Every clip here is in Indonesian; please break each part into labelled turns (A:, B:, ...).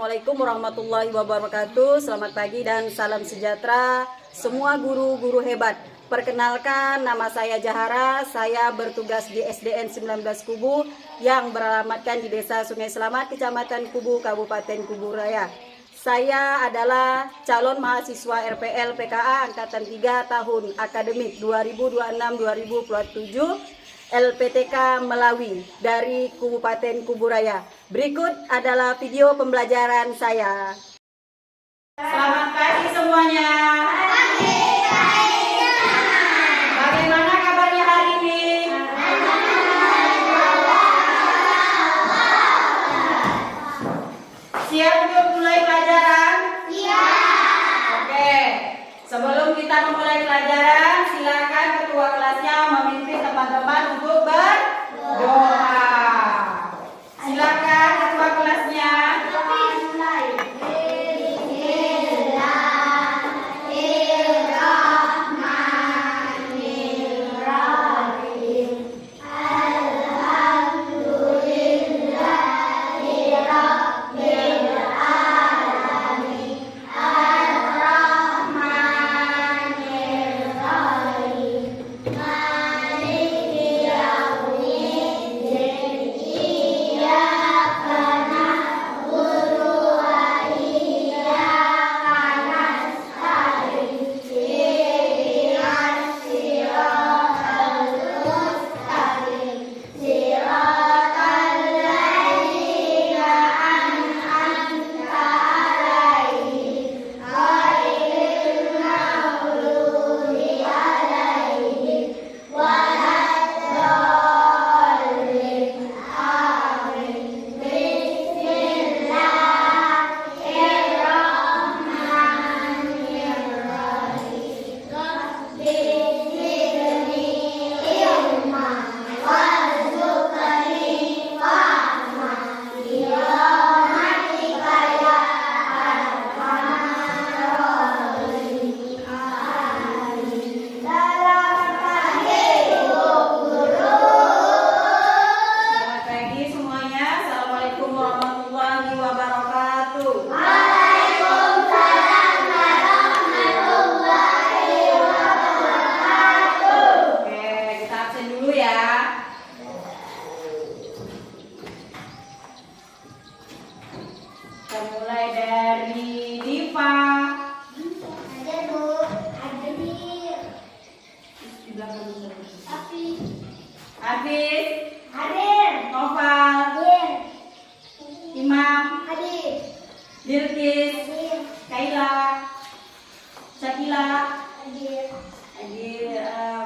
A: Assalamualaikum warahmatullahi wabarakatuh. Selamat pagi dan salam sejahtera semua guru-guru hebat. Perkenalkan, nama saya Jahara. Saya bertugas di SDN 19 Kubu yang beralamatkan di Desa Sungai Selamat, Kecamatan Kubu, Kabupaten Kubu Raya. Saya adalah calon mahasiswa RPL PKA Angkatan 3 tahun akademik 2026-2027 LPTK Melawi dari Kabupaten Kubu Raya. Berikut adalah video pembelajaran saya. Selamat pagi semuanya. Bagaimana kabarnya hari ini? Siap untuk mulai pelajaran? Siap. Oke. Sebelum kita memulai pelajaran, silakan ketua kelasnya memimpin teman-teman untuk berdoa. Silakan ketua kelasnya. Mulai dari Diva.
B: Ada Bu, ada Dir.
A: Afif,
B: Hadir.
A: Noval,
B: Hadir.
A: Imam,
B: Hadir.
A: Dirkis,
B: Hadir.
A: Kaila, Syakila,
B: Hadir.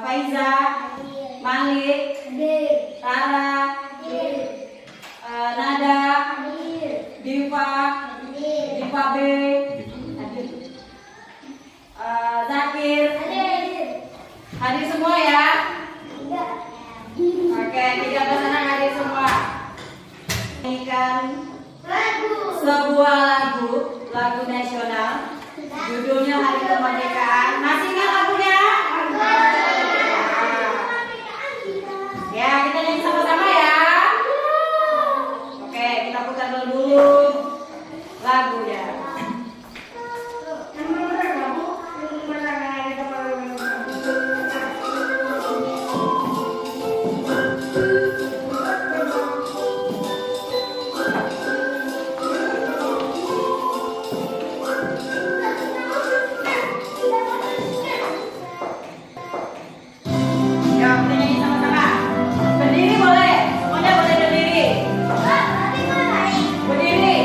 A: Faiza,
B: Hadir.
A: Malik,
B: Hadir.
A: Tara,
B: Hadir.
A: Nada,
B: Hadir.
A: Diva,
B: Hadir.
A: Diva B, Zakir.
B: Hadir.
A: Hadir semua ya.
B: Enggak.
A: Oke, tiga pasangan hadir semua. Nyanyikan
B: Lagu.
A: sebuah lagu nasional. Judulnya Hari Kemerdekaan. Masih ingat lagunya? Ya, kita nyanyi sama-sama ya. Oke, kita putar dulu lagunya. Ya, kita nyanyi sama-sama. Berdiri boleh, semuanya boleh berdiri. Berdiri.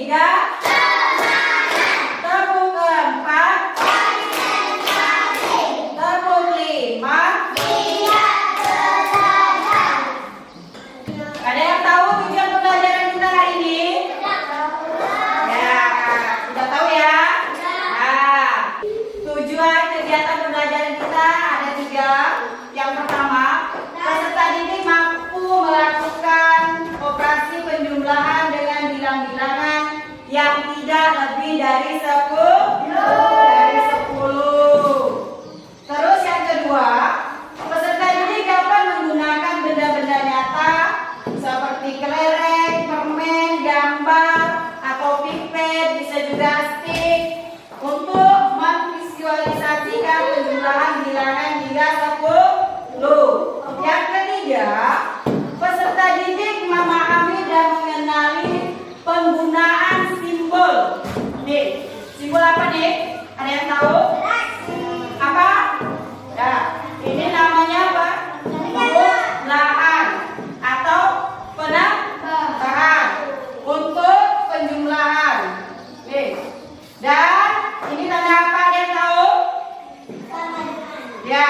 A: ketiga, tepuk keempat, tepuk kelima. Ada yang tahu tujuan pembelajaran kita hari ini? Ya, sudah tahu ya? Nah, tujuan kegiatan pembelajaran kita ada 3. Yang pertama, peserta didik mampu melakukan operasi penjumlahan dengan bilang-bilangan yang tidak lebih dari 10. Terus yang kedua, peserta didik dapat menggunakan benda-benda nyata seperti kelereng, permen, gambar, atau pipet, bisa juga stick untuk memvisualisasikan penjumlahan bilangan hingga 10. Yang ketiga, peserta didik memahami dan mengenali penggunaan simbol. Nih, simbol apa nih? Ada yang tahu? Apa? Ya, ini namanya apa? Lahan atau penambahan untuk penjumlahan. Nih. Dan ini tanda apa? Ada yang tahu? Ya,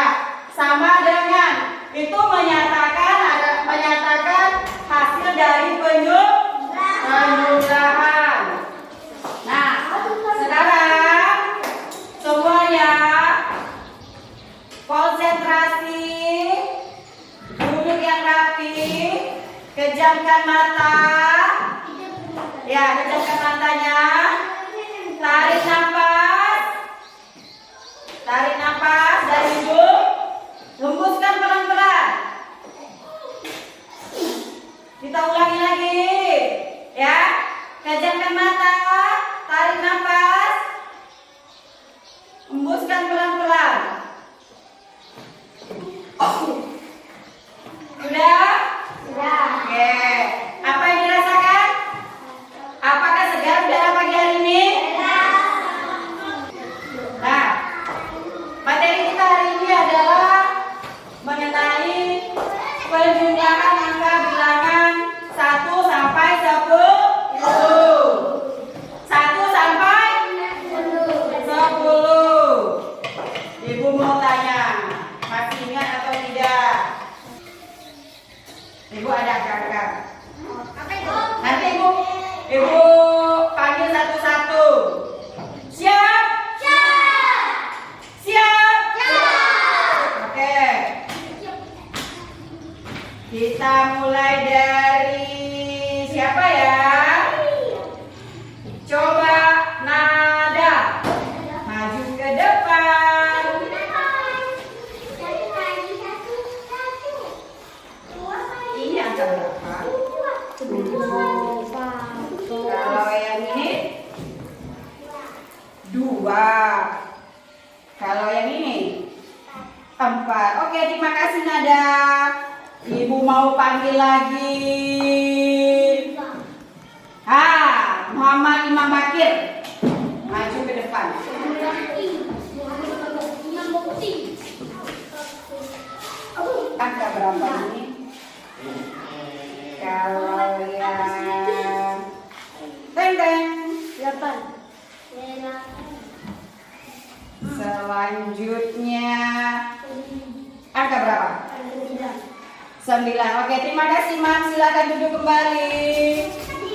A: sama dengan itu menyatakan hasil dari penjumlahan. Nah, sekarang semuanya konsentrasi, duduk yang rapi, kejamkan mata. Ya, kejamkan matanya. Tarik nafas dari hidung, hembuskan pelan-pelan. Kita ulangi lagi, ya. Kejamkan mata, tarik nafas, hembuskan pelan-pelan. Sudah? Sudah. Oke. Apa yang dirasakan? Apakah segar udara pagi hari ini? Nah, materi kita hari ini adalah mengenai penjumlahan angka bilangan 1 sampai 10. 1 sampai 10. Ibu mau tanya, masih ingat atau tidak? Ibu ada kakak. Nanti ibu panggil satu-satu. Siap? Siap? Oke. Kita mulai dari siapa ya? Coba Nada. Maju ke depan. Ini angka berapa? Kalau yang ini 2. Kalau yang ini 4. Oke, terima kasih Nada. Ibu mau panggil lagi. Muhammad Imam Bakir. Maju ke depan. Angka berapa ini? Kalau yang teng-teng
B: 8.
A: selanjutnya angka berapa? 9. Oke, terima kasih Mam. Silakan duduk kembali.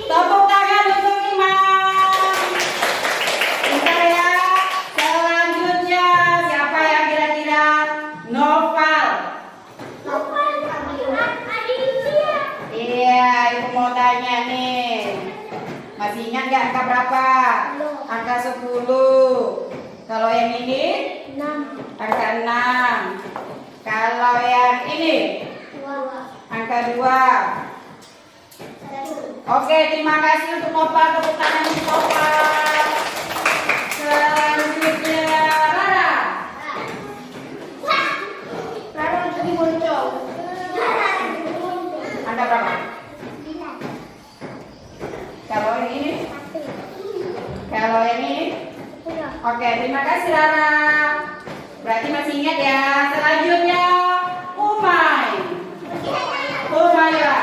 A: Tepuk tangan untuk Imam. Bentar ya. Selanjutnya siapa yang kira-kira? Noval. Iya, ibu mau tanya nih. Masih ingat nggak angka berapa? Angka 10. Kalau yang ini?
B: 6.
A: Angka 6. Kalau yang ini? Angka 2. Oke, terima kasih untuk Noval. Tepuk tangan untuk Noval. Selanjutnya Rara.
B: Rara tadi muncul.
A: Angka berapa? Kalau yang ini? Kalau yang ini? Oke, terima kasih Rara. Berarti masih ingat ya. Selanjutnya Umay. Umay ya.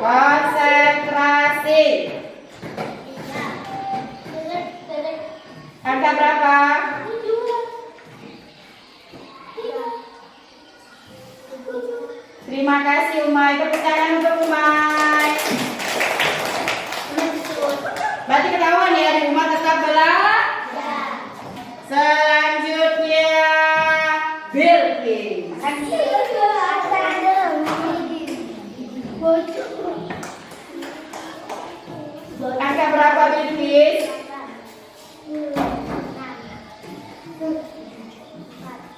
C: Konsentrasi. Angka berapa? Terima kasih Umay. Tepuk tangan untuk Umay. Berarti ketahuan ya di rumah tetap belajar. Selanjutnya Bilqis. Angka berapa Bilqis?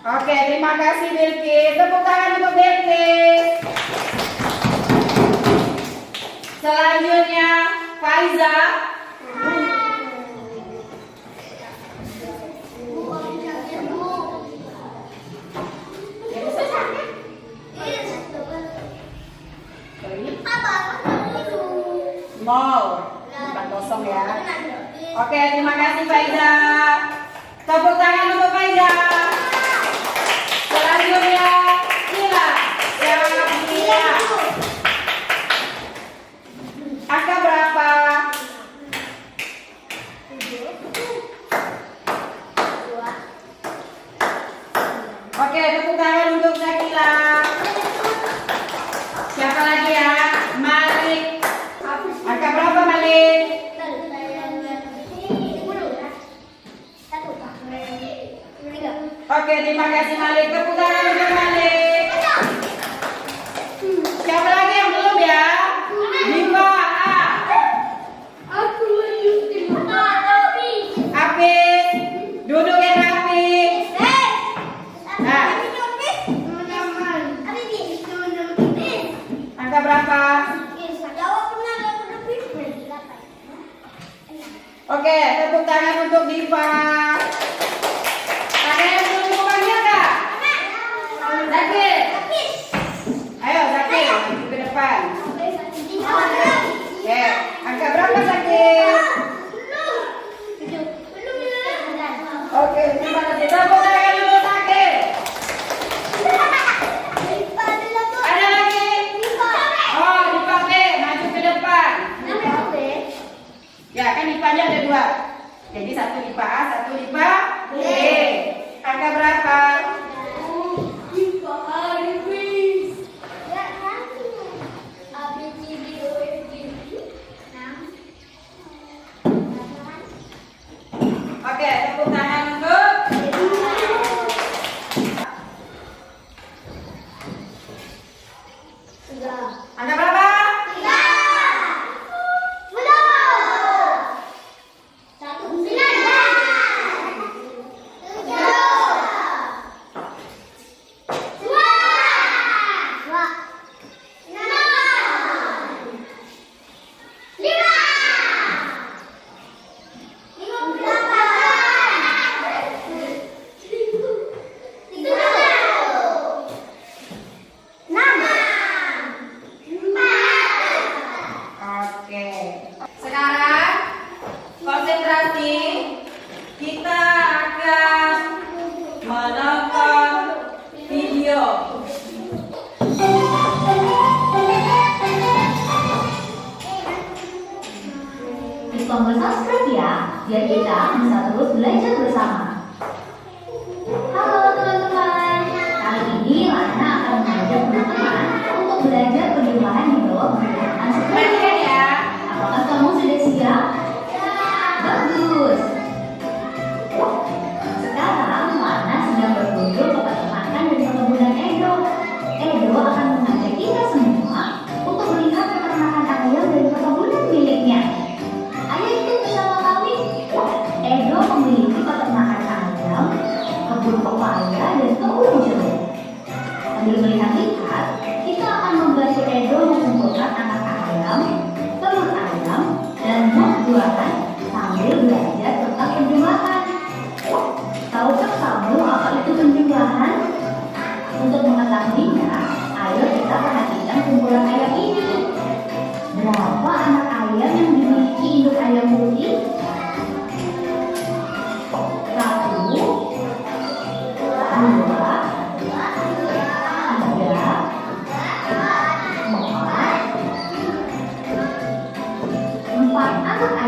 C: Oke, terima kasih Bilqis. Tepuk tangan untuk Bilqis. Selanjutnya Faiza. Nol, bukan kosong ya. Oke, terima kasih Faiza. Tepuk tangan untuk Faiza. Selanjutnya Ila. Siapa Ila? Angka berapa? Oke, tepuk tangan untuk Zakila. Siapa lagi ya? Malik. Angka berapa Malik? Oke, terima kasih Malik. Tepuk tangan untuk Malik. Siapa lagi yang belum ya? Diva. Apis. Duduk yang rapi. Nah, angka berapa? Oke, tepuk tangan untuk Diva. Ada yang belum bukannya kak? Zakir. Ayo Zakir, maju ke depan. Oke, angka berapa Zakir? Oke, terima kasih. Tepuk tangan untuk Zakir. Ada lagi? Oh, dipakai. Maju ke depan. Ya, kan IPA-nya ada 2. Jadi 1 IPA A, 1 IPA B. Angka berapa? Oke, tepuk tangan untuk angka berapa? Oke. Sekarang konsentrasi. Kita akan menonton video.
D: Klik tombol subscribe ya, biar kita bisa terus belajar bersama. Halo teman-teman, kali ini Lana akan mengajak teman-teman untuk belajar penyuluhan di bawah pembimbingan sekolah.
C: Ya.
D: Apakah kamu sudah siap? Bagus. Sekarang Lana sedang berkunjung ke peternakan dan perkebunan Edo. Edo akan mengajak kita semua untuk melihat peternakan ayam dan perkebunan miliknya. Ayo ikut bersama kami. Edo memiliki peternakan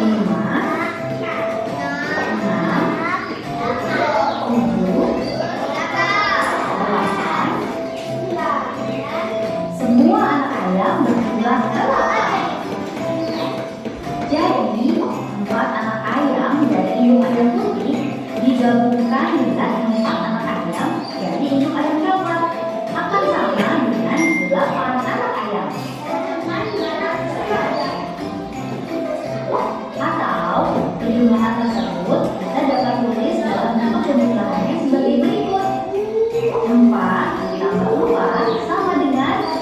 D: lima, enam, tujuh, delapan. Semua anak ayam berjumlah 8. Jadi 4 anak ayam dari induk ayam putih digabungkan dengan 4 anak ayam dari induk ayam coklat akan sama dengan 8 anak ayam. Atau perjumlahan tersebut kita dapat tulis dalam bentuk penjumlahannya sebagai berikut. 4 ditambah 4 sama dengan 8.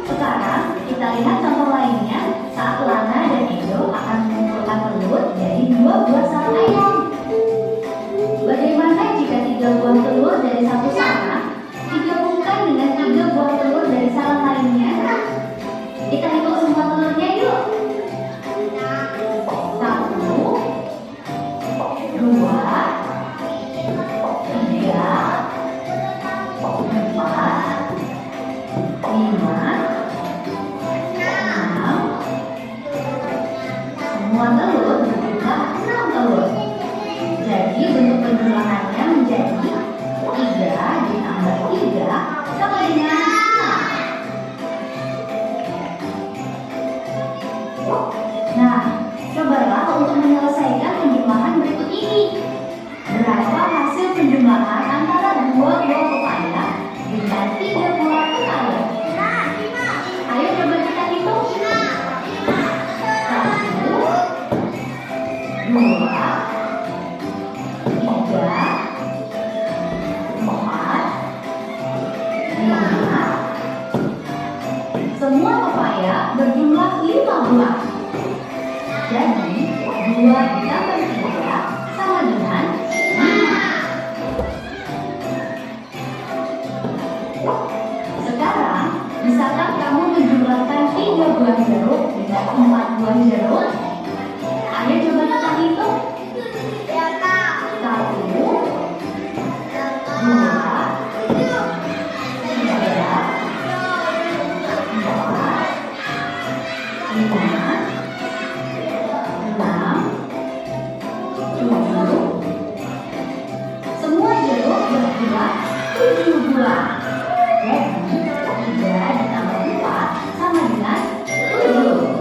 D: Sekarang kita lihat contoh lainnya saat Lana dan Edo akan mengumpulkan telur dari 2 buah sarang ayam. Bagaimana jika 3 buah telur dari satu sarang digabungkan dengan 3 buah telur dari sarang lainnya? Kita hitung semua telurnya yuk. 1, 2, 3, 4, 5, 6, 7, 8, 9, 10. Semua telur berjumlah 6 telur. Jadi bentuk penjumlahannya menjadi 3 ditambah 3 sama dengan 5. Nah, cobalah untuk menyelesaikan penjumlahan berikut ini. Berapa hasil penjumlahan antara 2 buah pepaya dengan 3 buah pepaya? Ayo coba kita hitung. 1, 2, 3, 4, 5, 6, 7. Semua pepaya berjumlah 5 buah. Jadi 2 ditambah 3 sama dengan 5. Sekarang, bisakah kamu menjumlahkan 3 buah jeruk dengan 4 buah jeruk? Ayo coba kita hitung. 1, 2, 3, 4, 5, 6, 7. Semua jeruk berjumlah 7 buah. Jadi 3 ditambah 4 sama dengan 7.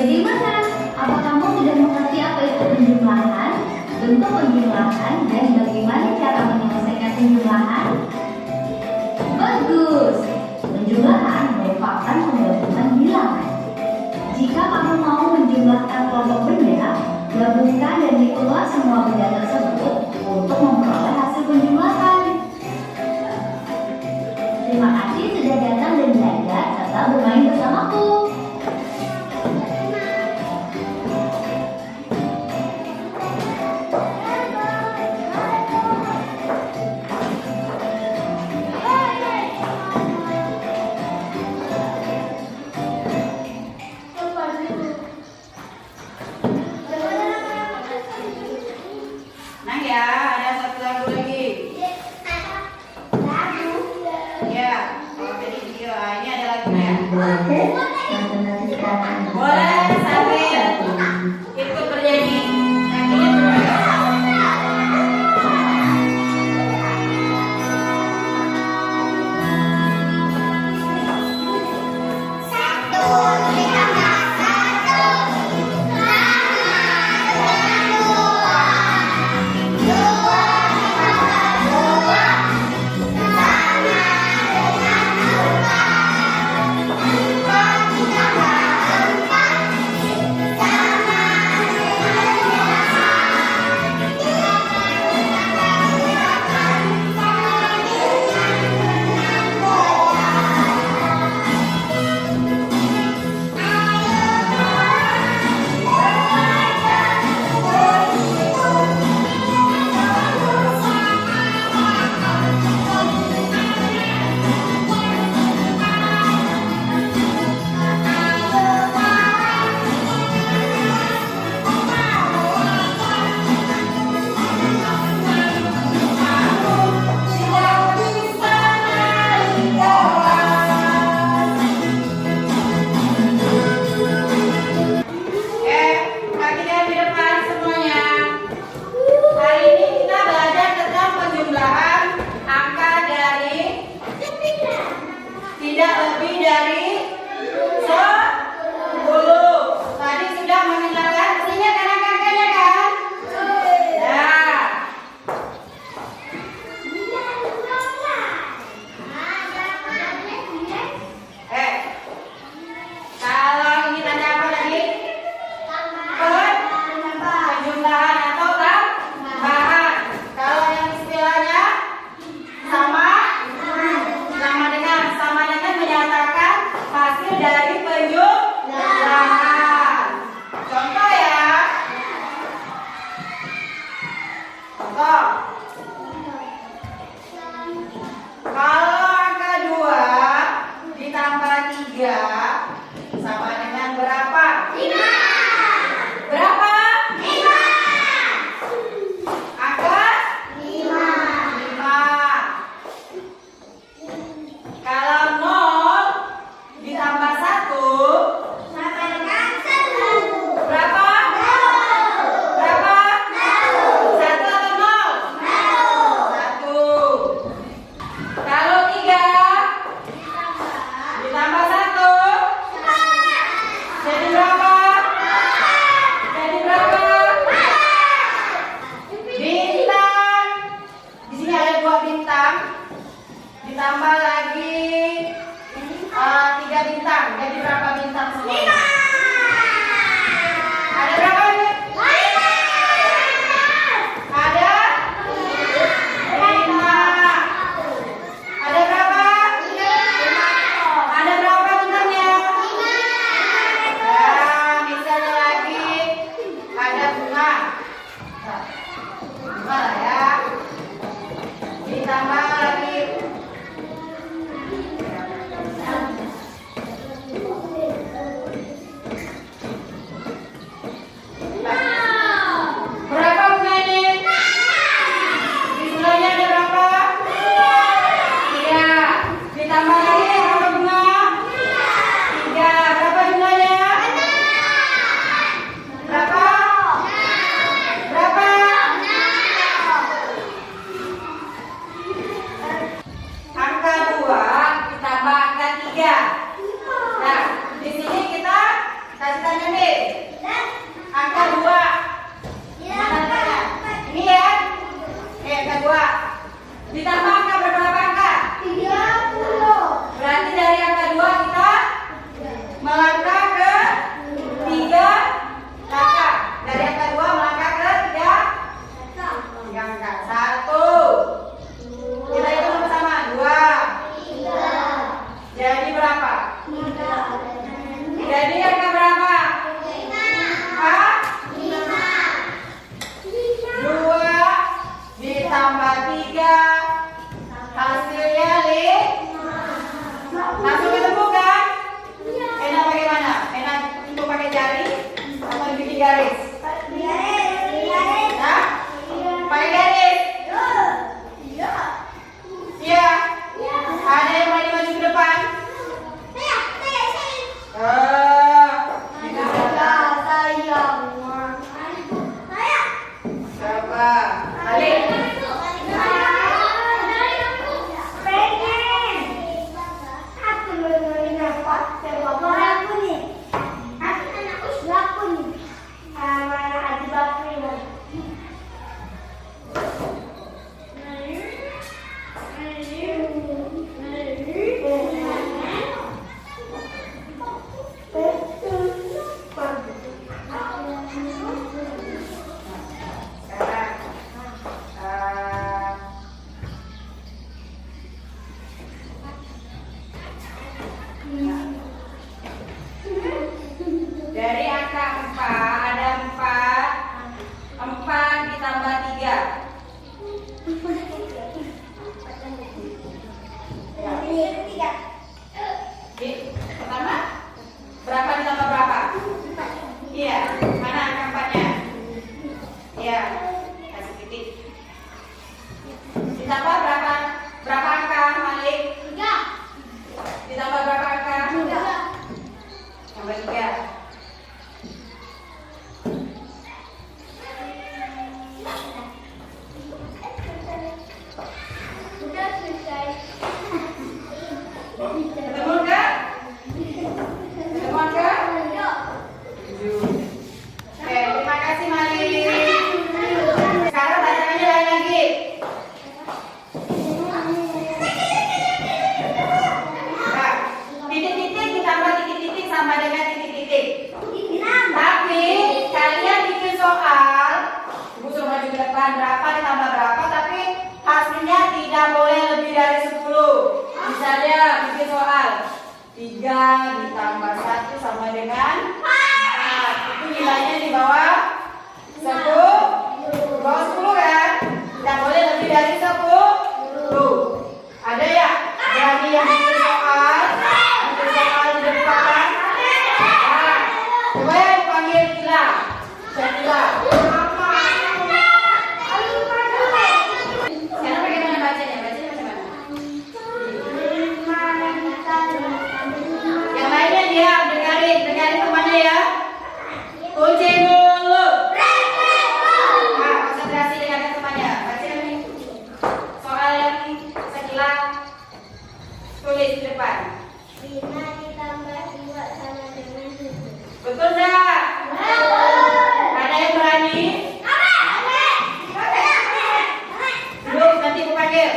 D: Bagaimana? Apa kamu sudah mengerti apa itu penjumlahan, bentuk penjumlahan, dan bagaimana cara menyelesaikan penjumlahan? Bagus! Penjumlahan merupakan penggabungan bilangan. Jika kamu mau menjumlahkan kelompok benda, gabungkan dan hitunglah semua benda tersebut untuk memperoleh hasil penjumlahan. Terima kasih sudah datang dan belajar serta bermain bersamaku.
C: Nah ya, ada satu lagu lagi. Ya, kalau tadi video, ini ada lagunya. Boleh sambil ikut bernyanyi. Kakinya bergerak.
B: Satu,
C: Ditambah lagi 3 bintang. Jadi berapa bintang semuanya? Ada berapa ini? Ada 5. Ada berapa? Ada berapa bintangnya? Nah, misalnya lagi ada bunga. Bunga lah ya. Ditambah lagi berapa bunga ini? Di sebelahnya ada berapa? 3. Ditambah lagi berapa bunga? 3. Berapa jumlahnya? Berapa? Berapa? Angka 2 ditambah angka 3. Nah, di sini kita kasih tanda nih. Angka 2. Ini ya. Angka 2. Ditambah angka berapa angka?
B: 30.
C: Berarti dari angka 2 kita melangkah ke 3 langkah. Dari angka 2 melangkah ke 3 angka. 1. Kita hitung bersama. 2. Jadi berapa? Jadi angka berapa? Hah? 2 ditambah 3 hasilnya 5. Langsung ketemu kan? Enak bagaimana? Enak untuk pakai jari atau bikin garis? Hah? Pakai garis? Iya. Ada yang mau maju ke depan? Coba. Alik. Dari angka 4 ada 4 ditambah 3. Pertama, berapa ditambah berapa? Iya, mana angka 4-nya? Iya, kasih titik. Ditambah berapa? Berapa angka, Malik?
B: 3.
C: Ditambah berapa angka?
B: 3.
C: Tambah 3.
B: Sudah selesai.
C: Ketemu enggak? Ketemu enggak? 7. Oke, terima kasih Malik. Sekarang tantangannya lain lagi. Nah, titik-titik ditambah titik-titik sama dengan titik-titik. Tapi kalian bikin soal, Ibu suruh maju ke depan berapa ditambah berapa, tapi hasilnya tidak boleh lebih dari 10. Misalnya bikin soal 3 ditambah 1 sama dengan 4. Itu nilainya di bawah 10. Di bawah 10 kan? Tidak boleh lebih dari 10. Ada ya? Jadi yang bikin soal di depan. Nah, coba ya panggil Kila. Kila. Sekarang bagaimana bacanya? Bacanya macam mana? Yang lainnya dia dengarin temannya ya. Kunci dulu. Nah, konsentrasi dengan temannya. Baca ini. Soal yang sekilas tulis di depan.
B: 5 ditambah 2 sama dengan 7.
C: Betul enggak? Ada yang berani? Belum, nanti aku panggil.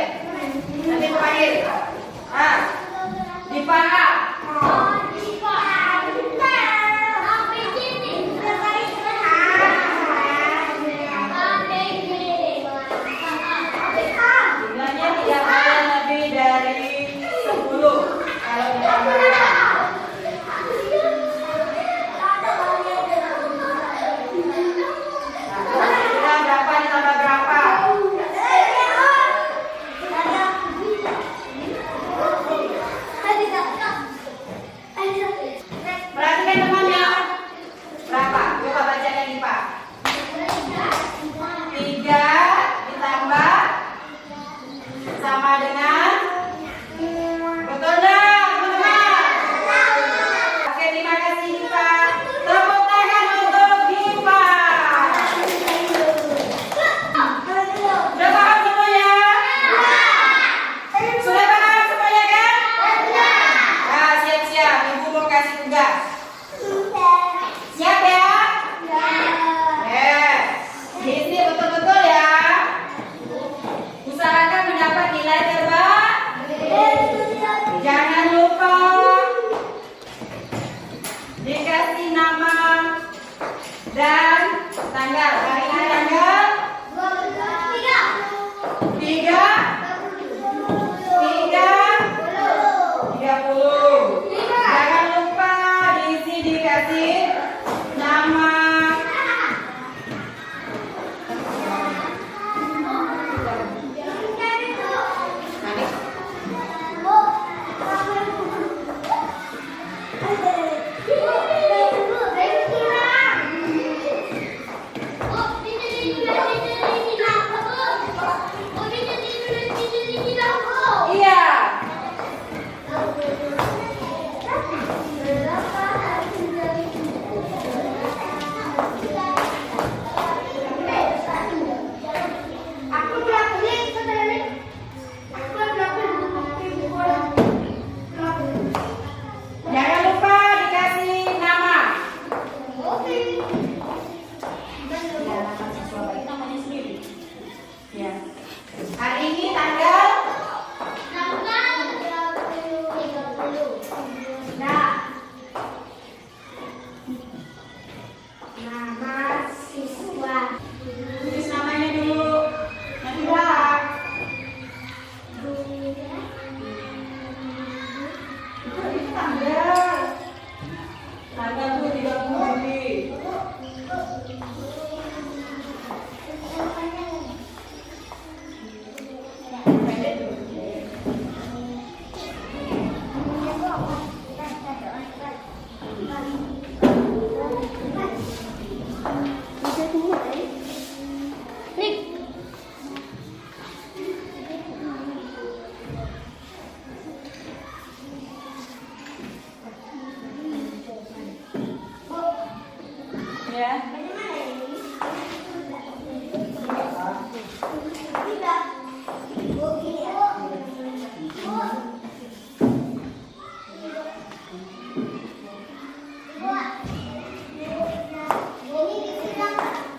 C: Ya.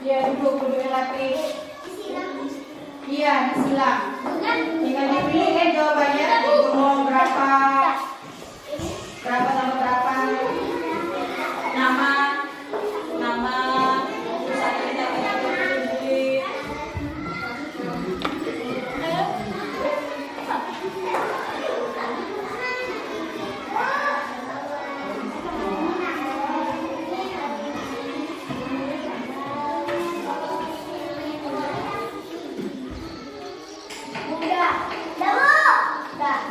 C: Iya, duduknya rapi. Iya, disilang. Tinggal dipilih ya jawabannya. Mau berapa tambah berapa? Nama, terus ada yang duit.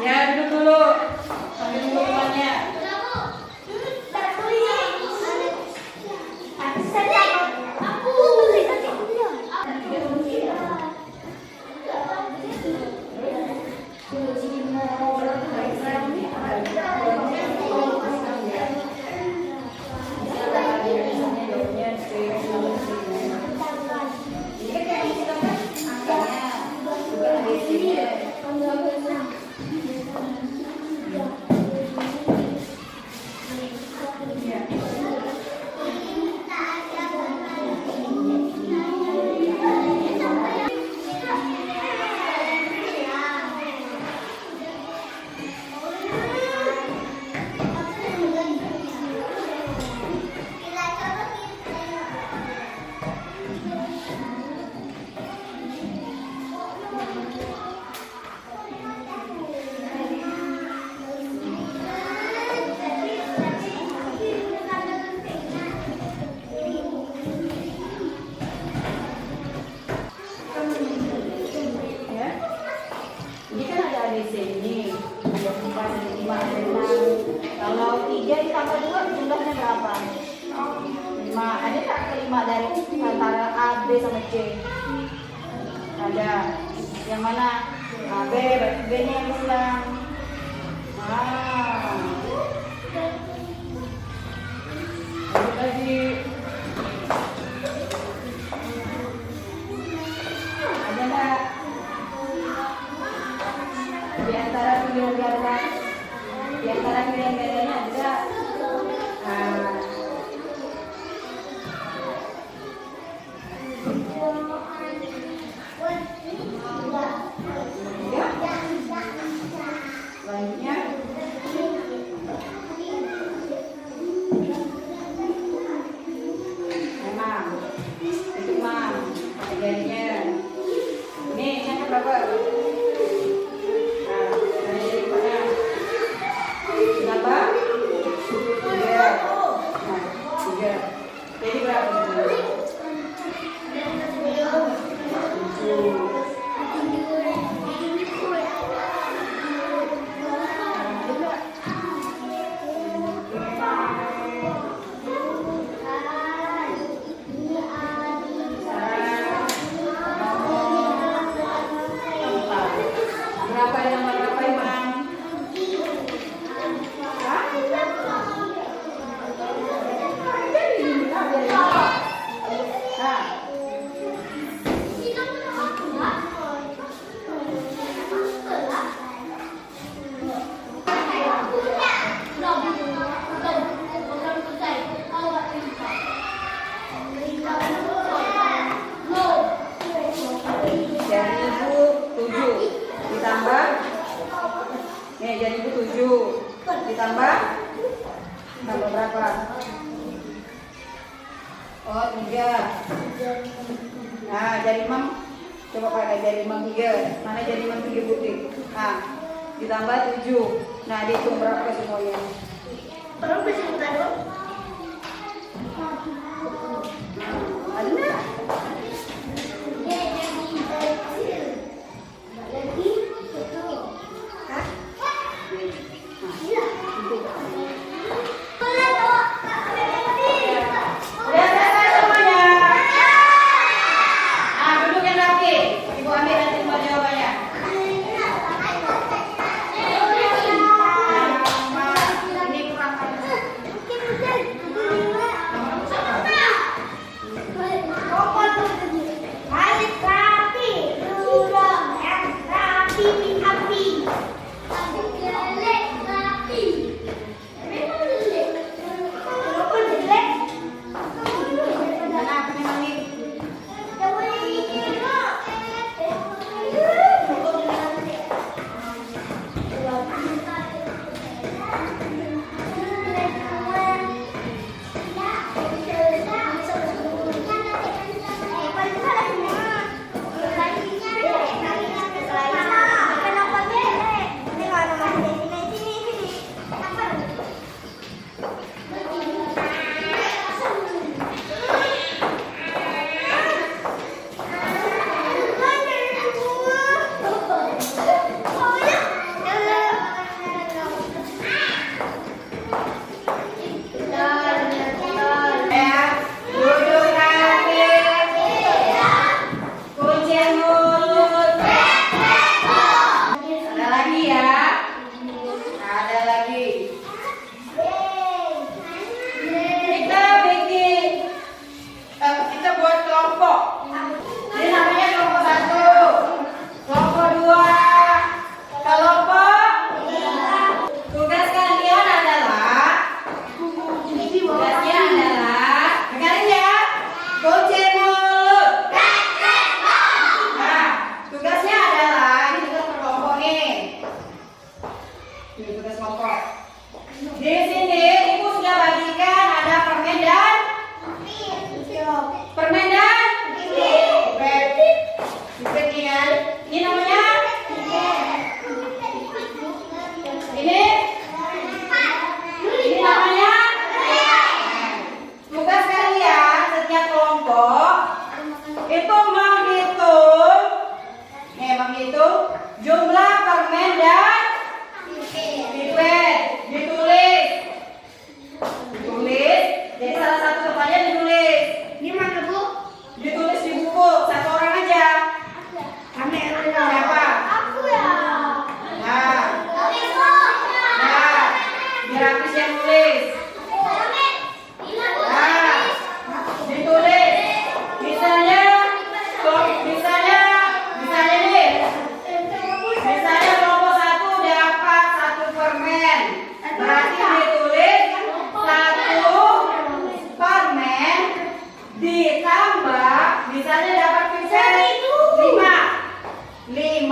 C: Ya, duduk dulu. Sambil nunggu temannya. Kalau 3 ditambah 2 jumlahnya berapa? 5. Ada tak kelima dari antara A, B sama C? Ada. Yang mana? B, berarti B nya yang disilang. Lanjut lagi. Ada nggak? Di antara pilihan ganda, ada. Selanjutnya memang itu mah jadinya ini yang berapa? Berapa? 3. Jadi berapa? 7. Berapa yang berapa Imam? Jadi 7 ditambah nih jadi 7 ditambah berapa? Oh 3. Nah jari Imam coba pakai jari Imam 3. Mana jari Imam 3 putih? Nah ditambah 7. Nah dihitung berapa semuanya? Berapa sih tadi? Ada nggak? Ini tugas kelompok. Di sini ibu sudah bagikan ada permen dan pipet ingat. Ini namanya ini namanya tugas kalian setiap kelompok itu menghitung jumlah permen dan pipet. Ditulis. Jadi salah satu tempatnya ditulis.
B: Ini mana Bu?
C: Ditulis di buku satu orang aja. Siapa?
B: Aku ya.
C: Nah, biar habis yang nulis. Nah, ditulis. Misalnya nih. Misalnya kelompok 1 dapat 1 permen. Berarti ditulis 1 permen ditambah misalnya dapat pipet 5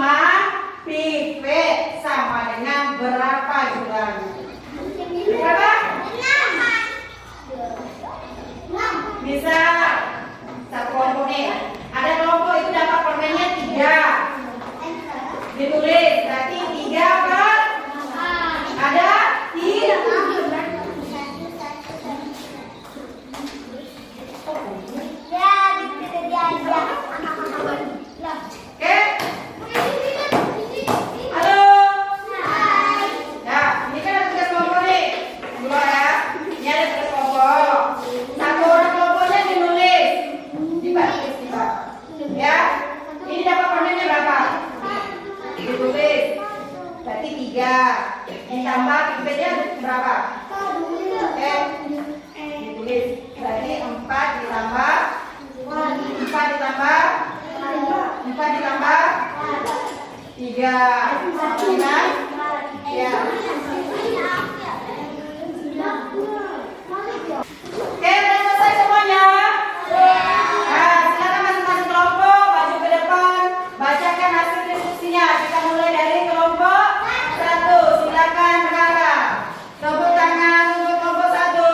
C: pipet sama dengan berapa jumlahnya? Berapa? Misal satu kelompok nih, ada kelompok itu dapat permennya 3. Ditulis berarti 3 per ada 3. Oke? Halo? Nah, ini kan ada tugas kelompok nih. Dua ya. Ini ada tugas kelompok. Satu orang kelompoknya dinulis. Dibaris. Ya. Ini dapat permennya berapa? Ditulis. Berarti 3. Ditambah pipetnya berapa? Oke. Ditulis. Berarti 4 ditambah 3 sama dengan ya. Oke, udah selesai semuanya? Nah, silakan masing-masing kelompok maju ke depan, bacakan hasil diskusinya. Kita mulai dari kelompok 1. Silakan Kakak. Tepuk tangan untuk kelompok 1.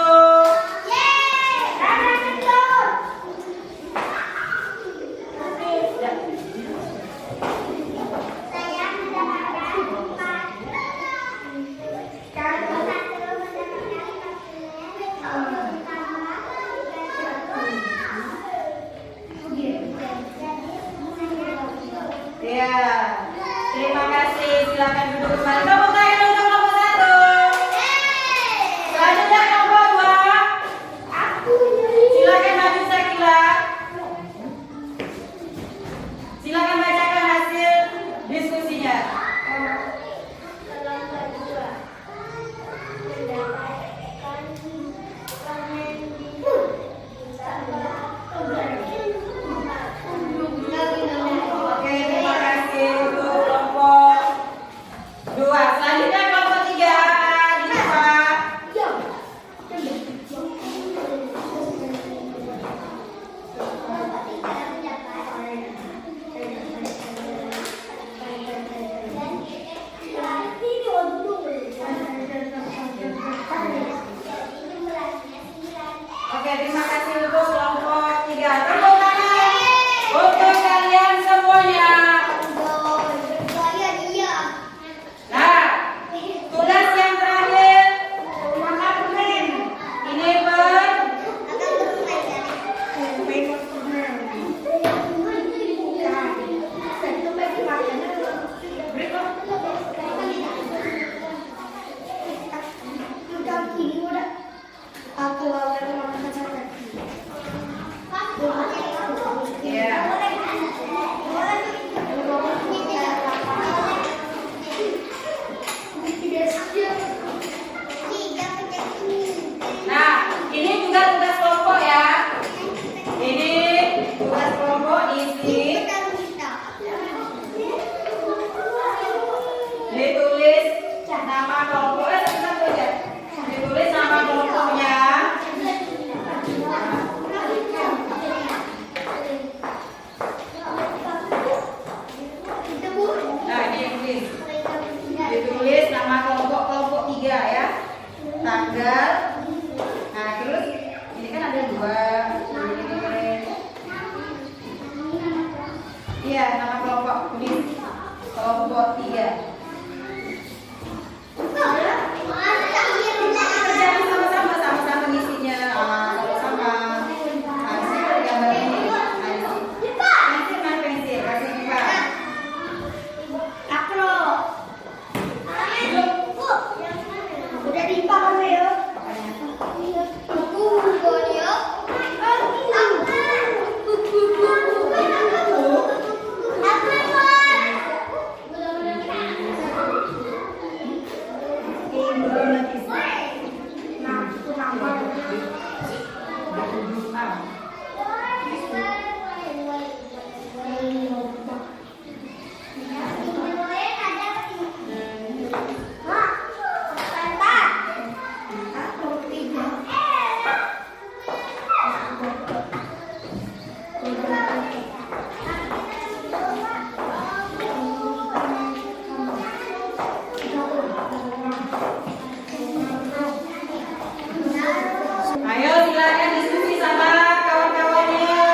C: Ayo silakan diskusi sama kawan-kawannya.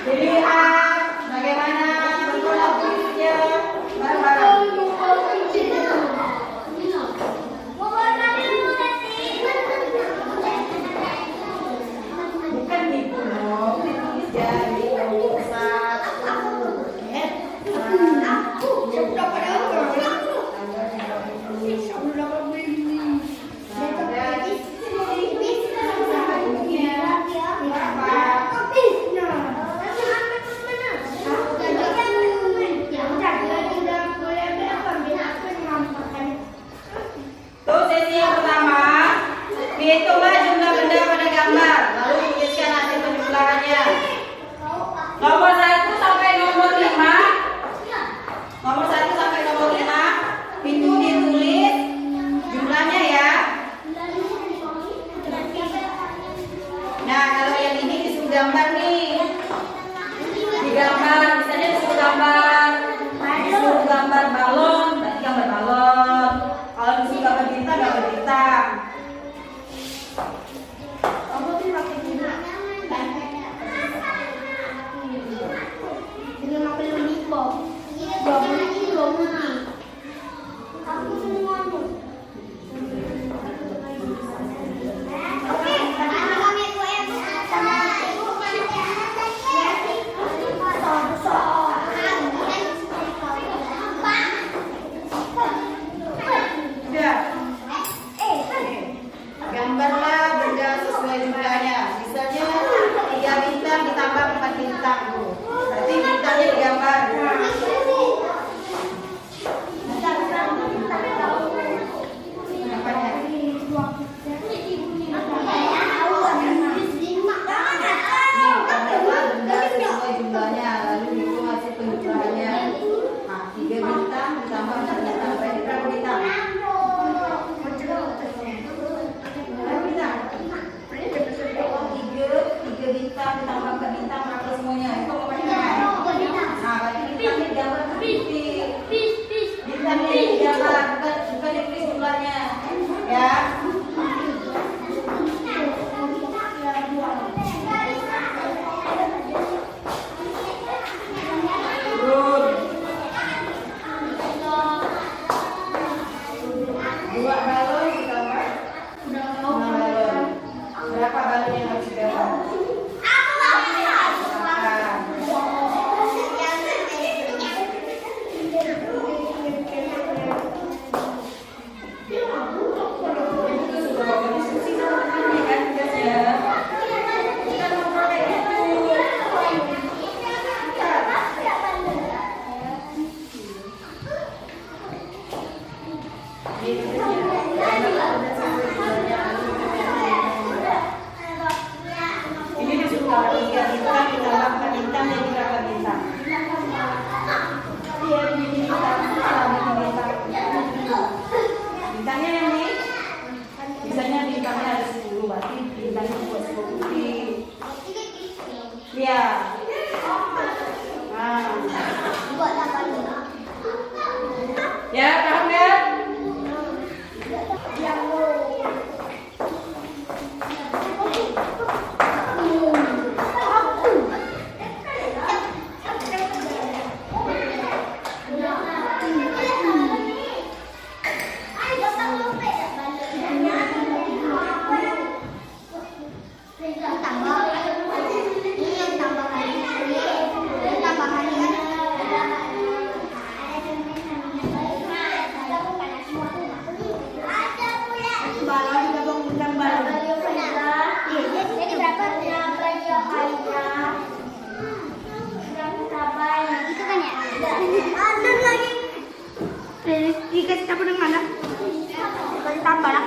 C: Dilihat bagaimana bentuk objeknya bareng-bareng. Bukan dibunuh, ditulis jadi nomor 1. Tuh sesi yang pertama, hitunglah jumlah benda pada gambar, lalu tuliskan hasil penjumlahannya. Nomor 1 sampai nomor 5, nomor 1 sampai nomor 5 itu ditulis jumlahnya ya. Nah kalau yang ini disuruh gambar nih, digambar, misalnya disuruh gambar balon, berarti gambar balon. Kalau disuruh gambar bintang, gambar bintang. Udah. Gambarlah benda sesuai jumlahnya. Misalnya 3 bintang ditambah 4 bintang. Berarti bintangnya digambar. Apanya? Gambarlah benda sesuai jumlahnya. Lalu itu hasil penjumlahannya. Nah, 3 bintang ditambah 4 bintang. Berarti berapa bintang? Tiga bintang ditambah 4 bintang berapa semuanya? Itu apa bintang? Nah, berarti bintangnya digambar titik. Bintangnya digambar, bukan ditulis jumlahnya. Ya. Turun. 2 balon digambar. 6 balon. Berapa balon yang harus digambar? Ini disuruh gambar 3 bintang ditambah 4 bintang jadi berapa bintang? Bintangnya yang ini, misalnya bintangnya ada 10, berarti bintangnya buat 10 putih. Iya. Nah. Ya, paham kan?
B: tambah lah.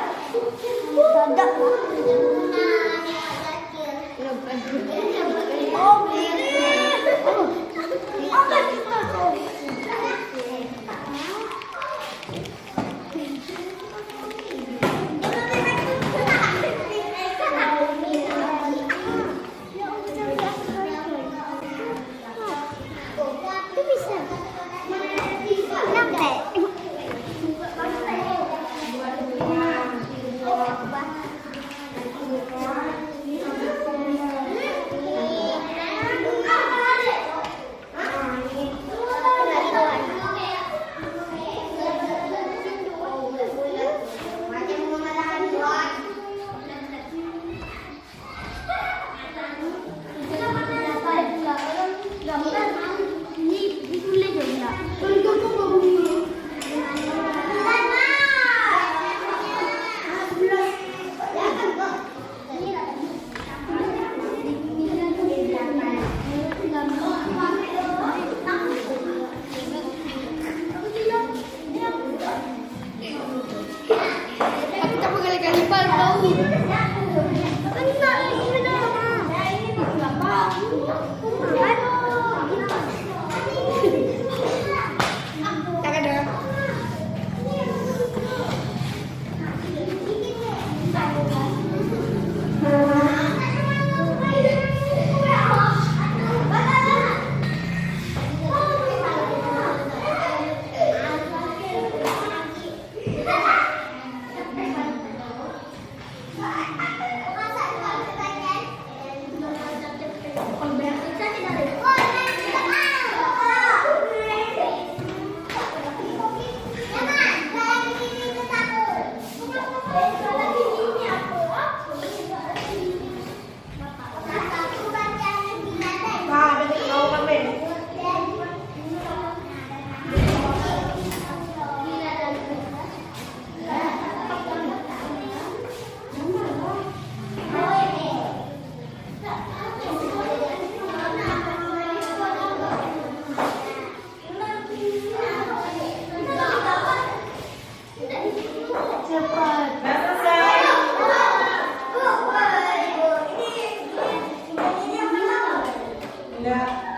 B: Tidak.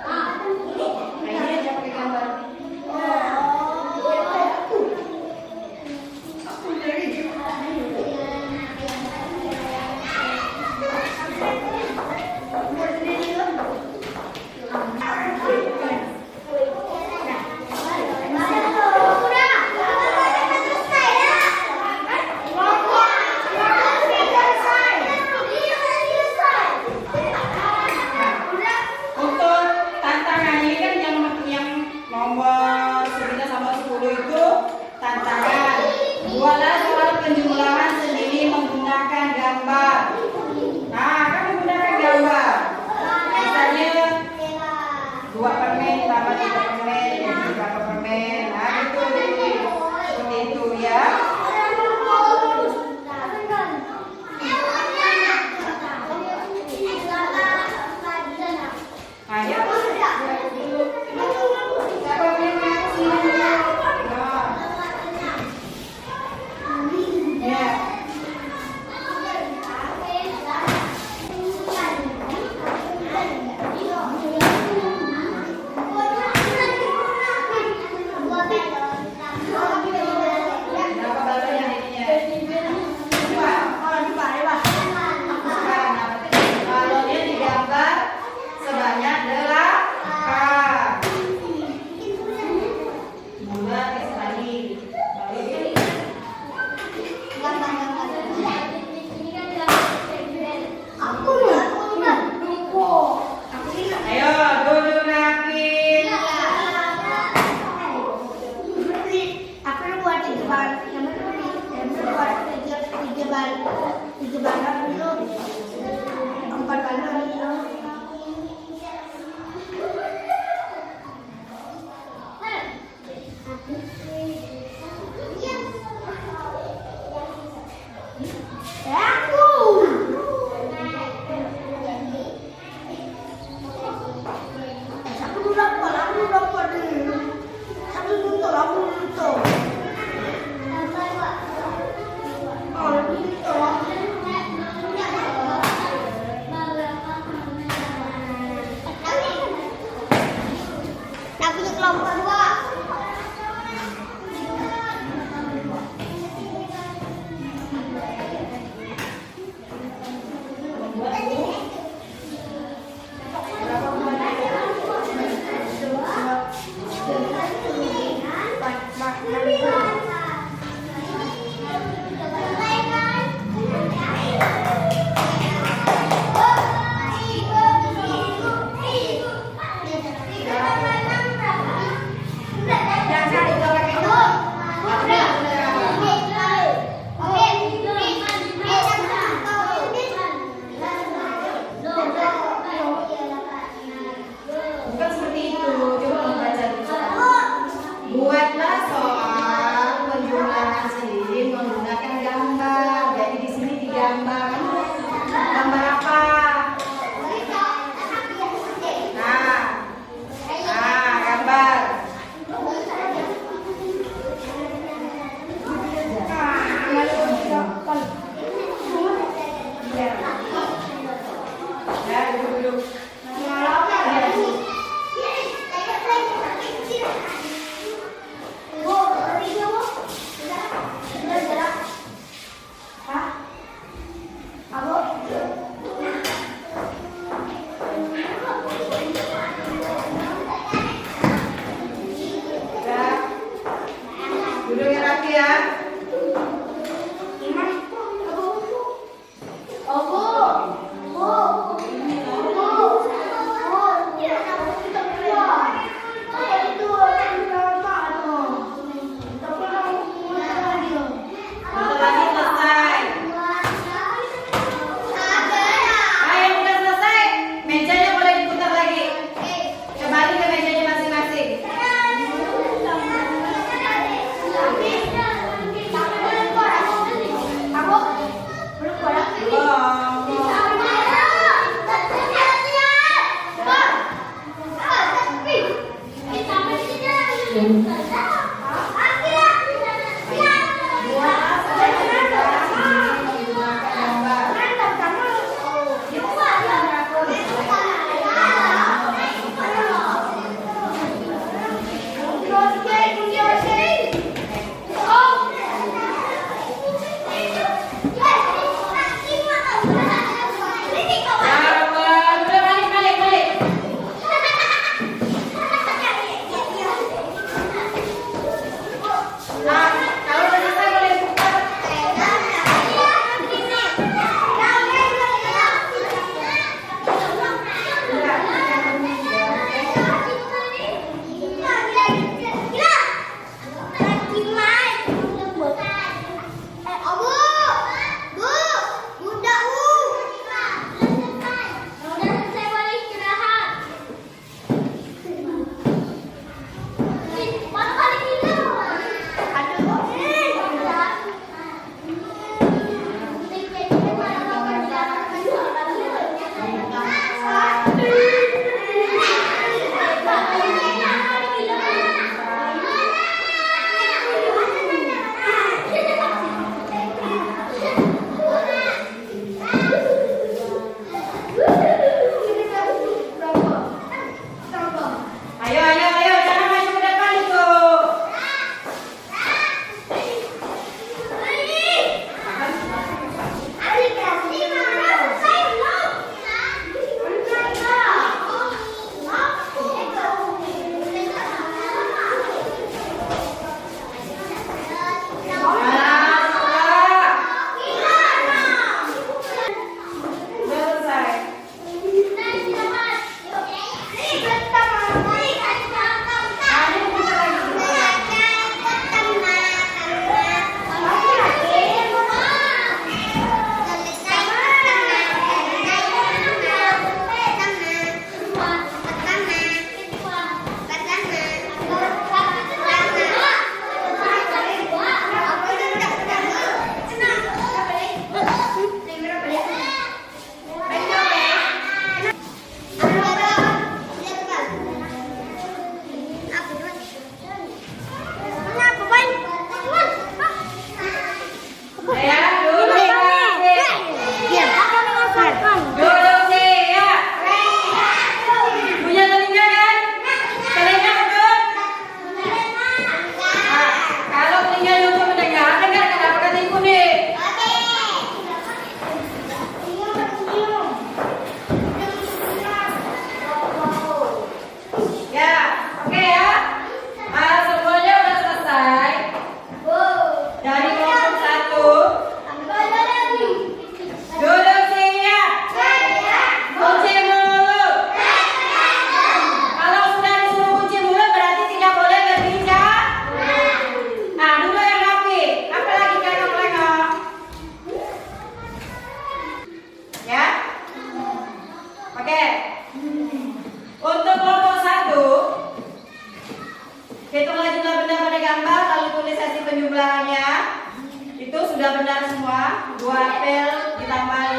C: 2 apel ditambah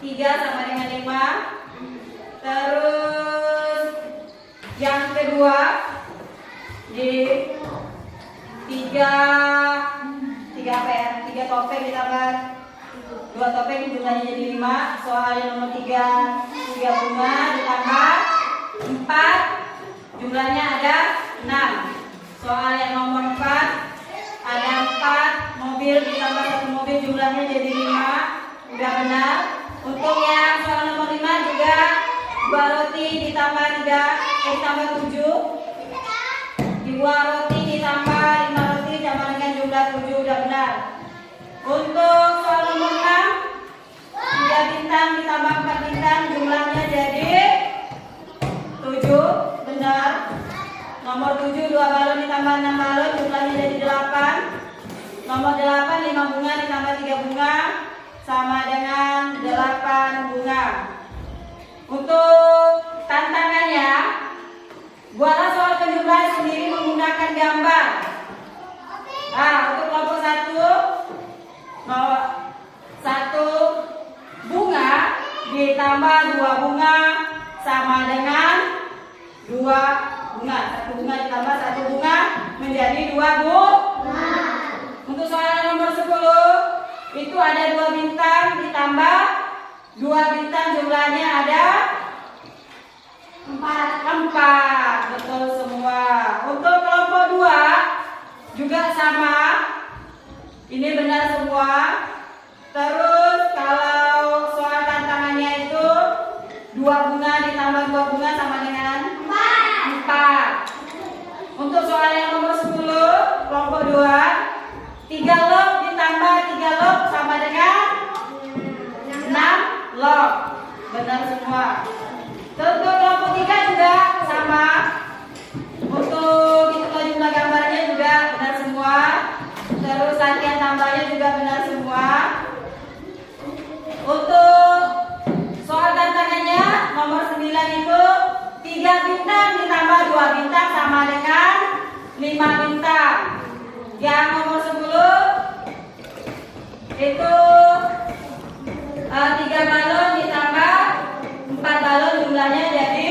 C: 3 sama dengan 5. Terus yang kedua di 3 apa ya? 3 topeng ditambah 2 topeng jumlahnya jadi 5. Soal yang nomor 3 bunga ditambah 4 jumlahnya ada 6. Soal yang nomor 4 ada 4 mobil ditambah 1 mobil jumlahnya jadi 5. Udah benar. Untuk yang soal nomor 5 juga 2 roti ditambah 7. 2 roti ditambah 5 roti sama dengan jumlah 7. Udah benar. Untuk soal nomor 6 3 bintang ditambah 4 bintang jumlahnya jadi 7. Benar. Nomor 7 2 balon ditambah 6 balon jumlahnya jadi 8. Nomor 8 5 bunga ditambah 3 bunga sama dengan 8 bunga. Untuk tantangannya, buatlah soal penjumlahan sendiri menggunakan gambar. Nah, untuk kelompok 1 bunga ditambah 2 bunga sama dengan 2 bunga. 1 bunga ditambah 1 bunga menjadi 2 bunga. Untuk soal nomor 10 itu ada 2 bintang ditambah 2 bintang jumlahnya ada 4. Betul semua. Untuk kelompok 2 juga sama. Ini benar semua. Terus kalau soal tantangannya itu 2 bunga ditambah 2 bunga sama dengan 4. Untuk soal yang nomor 10 kelompok 2 3 log ditambah 3 log sama dengan 6 log. Benar semua. Untuk kelompok 3 juga sama. Untuk itu jumlah gambarnya juga benar semua. Terus latihan tambahnya juga benar semua. Untuk soal tantangannya nomor 9 itu 3 bintang ditambah 2 bintang sama dengan 5 bintang. Yang nomor 10 itu 3 balon ditambah 4 balon jumlahnya jadi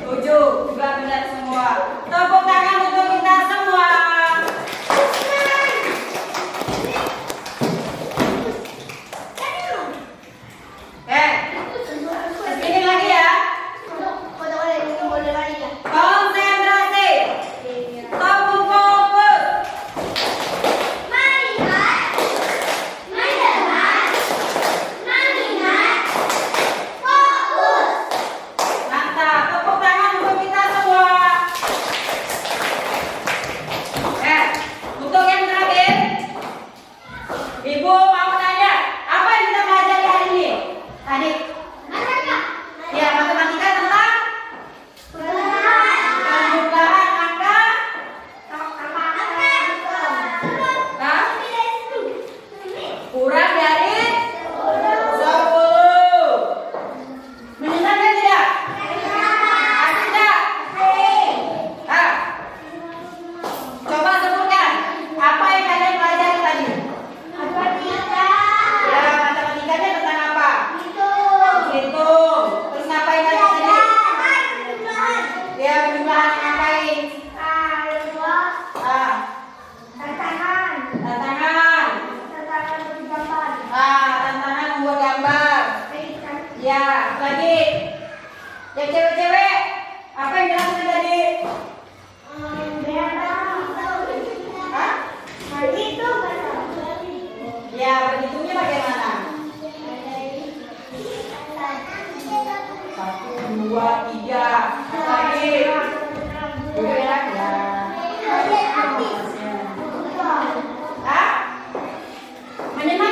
C: 7. Juga benar semua. Tepuk tangan untuk kita semua. Ini lagi ya. Konsentrasi. Tepuk fokus. Mantap. Tepuk tangan untuk kita semua. Untuk yang terakhir, Ibu mau tanya, apa yang kita pelajari hari ini? Adik? Ya, matematika tentang penjumlahan angka. Hah? Kurang dari 10. Menyenangkan tidak? Asik tidak? Ah. Coba sebutkan apa yang kalian pelajari tadi? Ya, matematikanya tentang apa? Hitung. Terus ngapain lagi tadi? Ya, penjumlahan ngapain? Tantangan. Tantangan membuat gambar. Ya, lagi. Yang cewek-cewek, apa yang dilakukan tadi? Hah? Ya, berhitungnya bagaimana? 1, 2, 3. Lagi. Udah enak ya. Hah? Menyenangkan.